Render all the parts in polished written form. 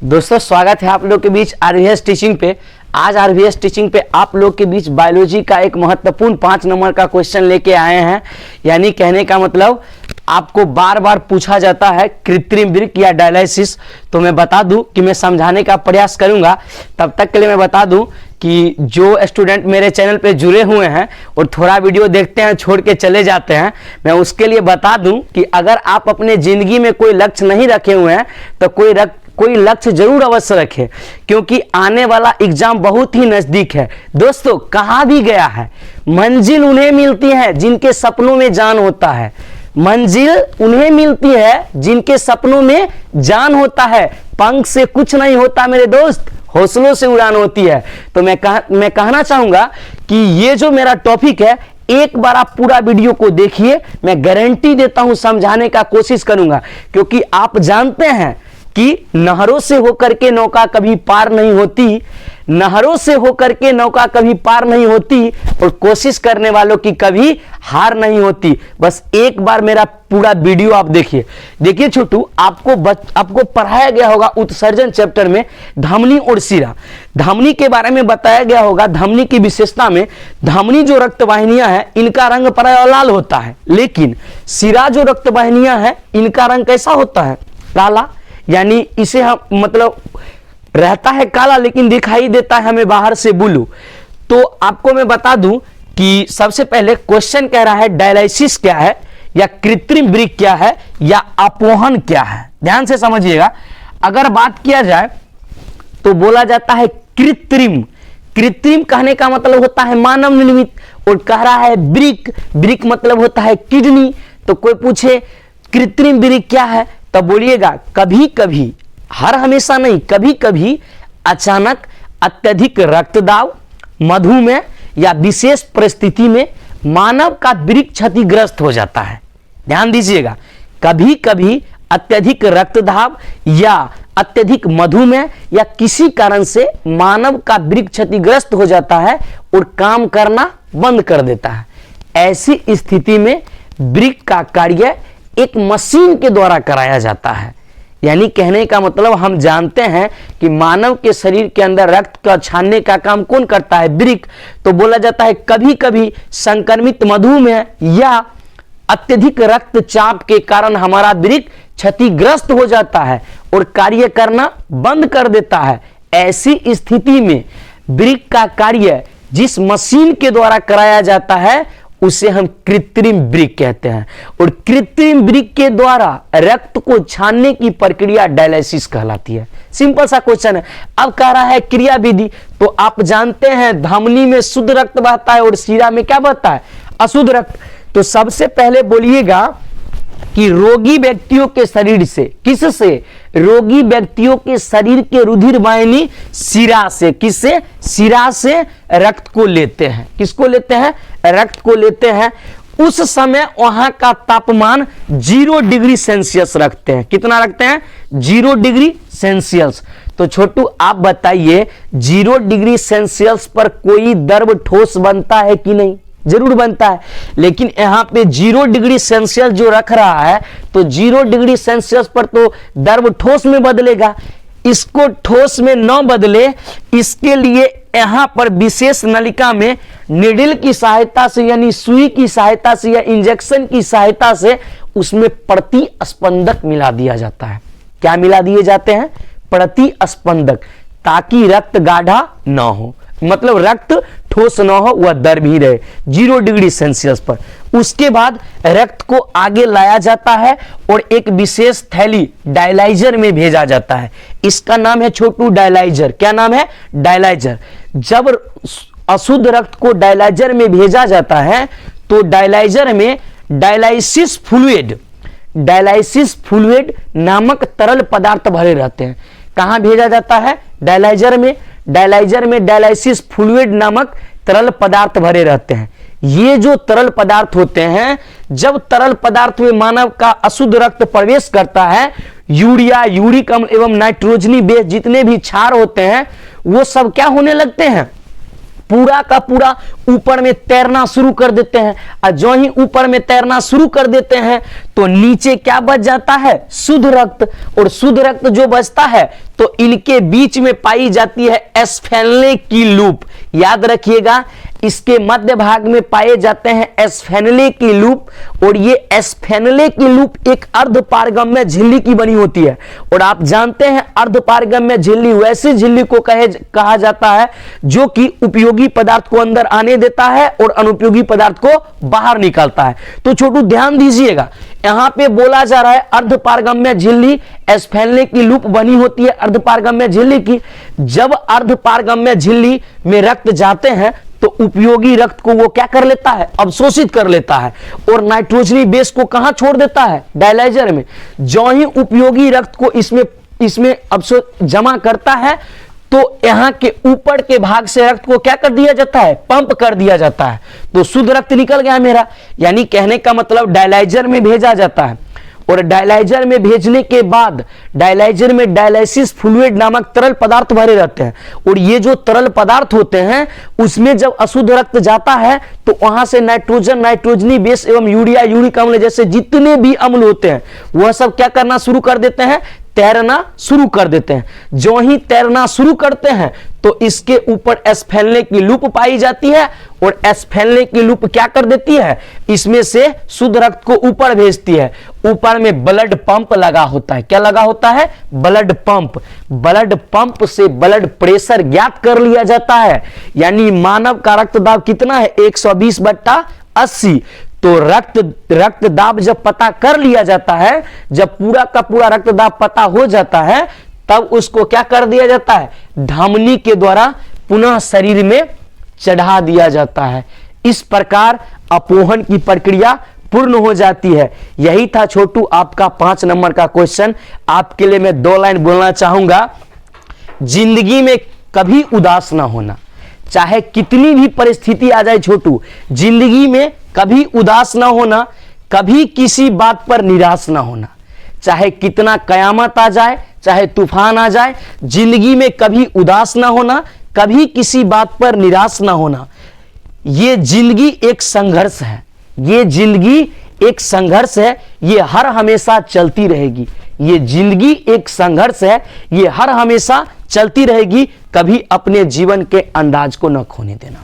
दोस्तों स्वागत है आप लोग के बीच आरवीएस टीचिंग पे। आज आरवीएस टीचिंग पे आप लोग के बीच बायोलॉजी का एक महत्वपूर्ण 5 नंबर का क्वेश्चन लेके आए हैं। यानी कहने का मतलब आपको बार बार पूछा जाता है कृत्रिम वृक्क या डायलिसिस। तो मैं बता दूं कि मैं समझाने का प्रयास करूंगा। तब तक के लिए मैं बता दूं कि जो स्टूडेंट मेरे चैनल पे जुड़े हुए हैं और थोड़ा वीडियो देखते हैं छोड़ के चले जाते हैं, मैं उसके लिए बता दूं कि अगर आप अपने जिंदगी में कोई लक्ष्य नहीं रखे हुए हैं तो कोई लक्ष्य जरूर अवश्य रखें, क्योंकि आने वाला एग्जाम बहुत ही नजदीक है। दोस्तों कहा भी गया है, मंजिल उन्हें मिलती है जिनके सपनों में जान होता है। मंजिल उन्हें मिलती है जिनके सपनों में जान होता है। पंख से कुछ नहीं होता मेरे दोस्त, हौसलों से उड़ान होती है। तो मैं कहना चाहूंगा कि ये जो मेरा टॉपिक है, एक बार आप पूरा वीडियो को देखिए। मैं गारंटी देता हूं समझाने का कोशिश करूंगा, क्योंकि आप जानते हैं कि नहरों से होकर के नौका कभी पार नहीं होती, नहरों से होकर के नौका कभी पार नहीं होती और कोशिश करने वालों की कभी हार नहीं होती। बस एक बार मेरा पूरा वीडियो आप देखिए छोटू, आपको पढ़ाया गया होगा उत्सर्जन चैप्टर में धमनी और शिरा। धमनी के बारे में बताया गया होगा। धमनी की विशेषता में धमनी जो रक्त वाहिनियां हैं इनका रंग प्रायः लाल होता है, लेकिन शिरा जो रक्त वाहिनियां हैं इनका रंग कैसा होता है? काला। यानी इसे हम मतलब रहता है काला लेकिन दिखाई देता है हमें बाहर से ब्लू। तो आपको मैं बता दूं कि सबसे पहले क्वेश्चन कह रहा है डायलिसिस क्या है, या कृत्रिम वृक्क क्या है, या अपोहन क्या है। ध्यान से समझिएगा। अगर बात किया जाए तो बोला जाता है कृत्रिम। कृत्रिम कहने का मतलब होता है मानव निर्मित, और कह रहा है वृक्क। वृक्क मतलब होता है किडनी। तो कोई पूछे कृत्रिम वृक्क क्या है, तब बोलिएगा कभी कभी, हर हमेशा नहीं, कभी कभी अचानक अत्यधिक रक्तदाब, मधुमेह या विशेष परिस्थिति में मानव का वृक्क क्षतिग्रस्त हो जाता है। ध्यान दीजिएगा, कभी कभी अत्यधिक रक्तदाब या अत्यधिक मधुमेह या किसी कारण से मानव का वृक्क क्षतिग्रस्त हो जाता है और काम करना बंद कर देता है। ऐसी स्थिति में वृक्क का कार्य एक मशीन के द्वारा कराया जाता है। यानी कहने का मतलब हम जानते हैं कि मानव के शरीर के अंदर रक्त का छानने का काम कौन करता है? वृक्क। तो बोला जाता है कभी कभी संक्रमित मधुमेह या अत्यधिक रक्तचाप के कारण हमारा वृक्क क्षतिग्रस्त हो जाता है और कार्य करना बंद कर देता है। ऐसी स्थिति में वृक्क का कार्य जिस मशीन के द्वारा कराया जाता है उसे हम कृत्रिम वृक्क कहते हैं। और कृत्रिम वृक्क के द्वारा रक्त को छानने की प्रक्रिया डायलिसिस कहलाती है। सिंपल सा क्वेश्चन है। अब कह रहा है क्रिया विधि। तो आप जानते हैं धमनी में शुद्ध रक्त बहता है और शिरा में क्या बहता है? अशुद्ध रक्त। तो सबसे पहले बोलिएगा कि रोगी व्यक्तियों के शरीर से, किससे? रोगी व्यक्तियों के शरीर के रुधिर वाहिनी शिरा से, किससे? शिरा से रक्त को लेते हैं। किसको लेते हैं? रक्त को लेते हैं। उस समय वहां का तापमान 0 डिग्री सेल्सियस रखते हैं। कितना रखते हैं? 0 डिग्री सेल्सियस। तो छोटू आप बताइए 0 डिग्री सेल्सियस पर कोई द्रव ठोस बनता है कि नहीं? जरूर बनता है। लेकिन यहां पे 0 डिग्री सेल्सियस जो रख रहा है, तो 0 डिग्री सेल्सियस पर तो द्रव ठोस में बदलेगा। इसको ठोस में न बदले, इसके लिए यहां पर विशेष नलिका में निडल की सहायता से, यानी सुई की सहायता से या इंजेक्शन की सहायता से उसमें प्रतिस्पंदक मिला दिया जाता है। क्या मिला दिए जाते हैं? प्रतिस्पंदक, ताकि रक्त गाढ़ा न हो, मतलब रक्त ठोस न हो, वह दर भी रहे 0 डिग्री सेल्सियस पर। उसके बाद रक्त को आगे लाया जाता है और एक विशेष थैली डायलाइजर में भेजा जाता है। इसका नाम है छोटू डायलाइजर। क्या नाम है? डायलाइजर। जब अशुद्ध रक्त को डायलाइजर में भेजा जाता है तो डायलाइजर में डायलाइसिस फ्लूइड नामक तरल पदार्थ भरे रहते हैं। कहां भेजा जाता है? डायलाइजर में। डायलाइजर में डायलाइसिस फ्लूइड नामक तरल पदार्थ भरे रहते हैं। ये जो तरल पदार्थ होते हैं, जब तरल पदार्थ में मानव का अशुद्ध रक्त प्रवेश करता है, यूरिया, यूरिक अम्ल एवं नाइट्रोजनी बेस जितने भी क्षार होते हैं वो सब क्या होने लगते हैं? पूरा का पूरा ऊपर में तैरना शुरू कर देते हैं। और जो ही ऊपर में तैरना शुरू कर देते हैं तो नीचे क्या बच जाता है? शुद्ध रक्त। और शुद्ध रक्त जो बचता है तो इनके बीच में पाई जाती है एस्फेनले की लूप। याद रखिएगा, इसके मध्य भाग में पाए जाते हैं एस्फेनले की लूप। और ये एस्फेनले की लूप एक अर्धपारगम्य झिल्ली की बनी होती है। और आप जानते हैं अर्धपारगम्य झिल्ली वैसी झिल्ली को कहा जाता है जो कि उपयोगी पदार्थ को अंदर आने देता है और अनुपयोगी पदार्थ को बाहर निकालता है। तो छोटू ध्यान दीजिएगा, यहां पे बोला जा रहा है अर्धपारगम्य झिल्ली एस्फेनले की लूप बनी होती है अर्धपारगम्य झिल्ली की। जब अर्धपारगम्य झिल्ली में रक्त जाते हैं तो उपयोगी रक्त को वो क्या कर लेता है? अवशोषित कर लेता है और नाइट्रोजनी बेस को कहां छोड़ देता है? डायलाइजर में। जो ही उपयोगी रक्त को इसमें जमा करता है तो यहां के ऊपर के भाग से रक्त को क्या कर दिया जाता है? पंप कर दिया जाता है। तो शुद्ध रक्त निकल गया मेरा, यानी कहने का मतलब डायलाइजर में भेजा जाता है। और डायलाइजर में भेजने के बाद डायलाइजर में डायलाइसिस फ्लूइड नामक तरल पदार्थ भरे रहते हैं। और ये जो तरल पदार्थ होते हैं उसमें जब अशुद्ध रक्त जाता है तो वहां से नाइट्रोजन, नाइट्रोजनी बेस एवं यूरिया, यूरिक अम्ल जैसे जितने भी अम्ल होते हैं वह सब क्या करना शुरू कर देते हैं? तैरना शुरू कर देते हैं। जो ही तैरना शुरू करते हैं तो इसके ऊपर एस्फेनले की लूप पाई जाती है। और एस्फेनले की लूप क्या कर देती है? इसमें से शुद्ध रक्त को ऊपर भेजती है। ऊपर में ब्लड पंप लगा होता है। क्या लगा होता है? Blood pump. ब्लड पंप से ब्लड प्रेशर ज्ञात कर लिया जाता है। यानी मानव का रक्तदाब कितना है? 120/80। तो रक्त दाब जब पता कर लिया जाता है, जब पूरा का पूरा रक्त दाब पता हो जाता है, तब उसको क्या कर दिया जाता है? धमनी के द्वारा पुनः शरीर में चढ़ा दिया जाता है। इस प्रकार अपोहन की प्रक्रिया पूर्ण हो जाती है। यही था छोटू आपका 5 नंबर का क्वेश्चन। आपके लिए मैं 2 लाइन बोलना चाहूंगा। जिंदगी में कभी उदास ना होना, चाहे कितनी भी परिस्थिति आ जाए छोटू, जिंदगी में कभी उदास ना होना, कभी किसी बात पर निराश ना होना। चाहे कितना कयामत आ जाए, चाहे तूफान आ जाए, जिंदगी में कभी उदास ना होना, कभी किसी बात पर निराश ना होना। ये जिंदगी एक संघर्ष है। ये जिंदगी एक संघर्ष है। ये हर हमेशा चलती रहेगी। ये जिंदगी एक संघर्ष है। ये हर हमेशा चलती रहेगी। कभी अपने जीवन के अंदाज को न खोने देना।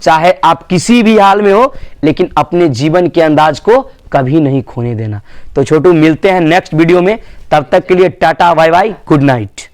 चाहे आप किसी भी हाल में हो, लेकिन अपने जीवन के अंदाज को कभी नहीं खोने देना। तो छोटू मिलते हैं नेक्स्ट वीडियो में। तब तक के लिए tata bye bye, good night.